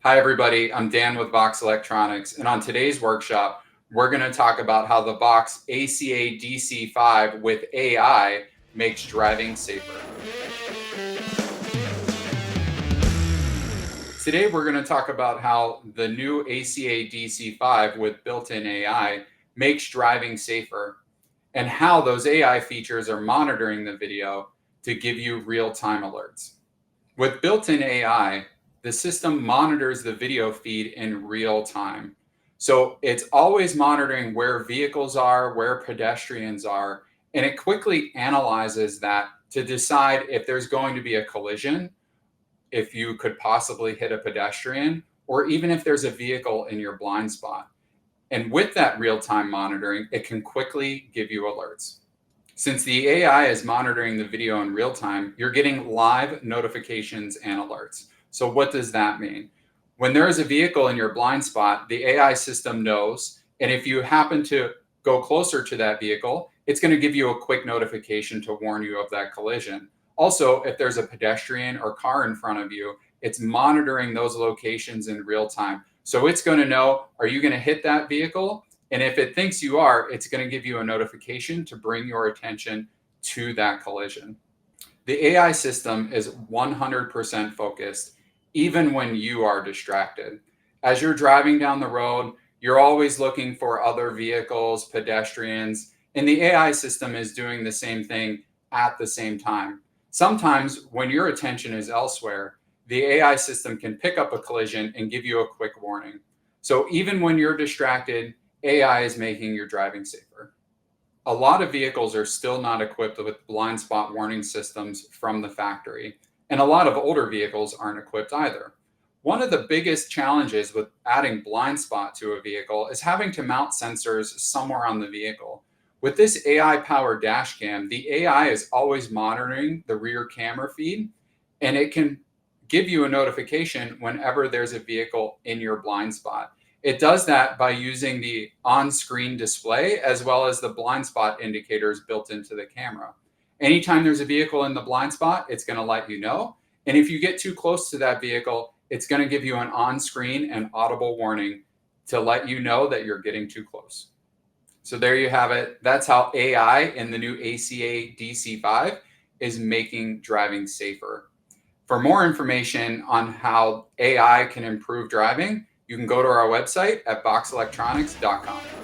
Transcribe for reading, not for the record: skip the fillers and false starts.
Hi, everybody. I'm Dan with Voxx Electronics, and on today's workshop, we're going to talk about how the Voxx ACADC5 with AI makes driving safer. Today, we're going to talk about how the new ACADC5 with built-in AI makes driving safer, and how those AI features are monitoring the video to give you real-time alerts. With built-in AI, the system monitors the video feed in real time. So it's always monitoring where vehicles are, where pedestrians are, and it quickly analyzes that to decide if there's going to be a collision, if you could possibly hit a pedestrian, or even if there's a vehicle in your blind spot. And with that real-time monitoring, it can quickly give you alerts. Since the AI is monitoring the video in real time, you're getting live notifications and alerts. So what does that mean? When there is a vehicle in your blind spot, the AI system knows, and if you happen to go closer to that vehicle, it's going to give you a quick notification to warn you of that collision. Also, if there's a pedestrian or car in front of you, it's monitoring those locations in real time. So it's going to know, are you going to hit that vehicle? And if it thinks you are, it's going to give you a notification to bring your attention to that collision. The AI system is 100% focused, even when you are distracted. As you're driving down the road, you're always looking for other vehicles, pedestrians, and the AI system is doing the same thing at the same time. Sometimes when your attention is elsewhere, the AI system can pick up a collision and give you a quick warning. So even when you're distracted, AI is making your driving safer. A lot of vehicles are still not equipped with blind spot warning systems from the factory, and a lot of older vehicles aren't equipped either. One of the biggest challenges with adding blind spot to a vehicle is having to mount sensors somewhere on the vehicle. With this AI-powered dash cam, the AI is always monitoring the rear camera feed, and it can give you a notification whenever there's a vehicle in your blind spot. It does that by using the on-screen display as well as the blind spot indicators built into the camera. Anytime there's a vehicle in the blind spot, it's going to let you know. And if you get too close to that vehicle, it's going to give you an on-screen and audible warning to let you know that you're getting too close. So there you have it. That's how AI in the new ACA DC5 is making driving safer. For more information on how AI can improve driving, you can go to our website at voxelectronics.com.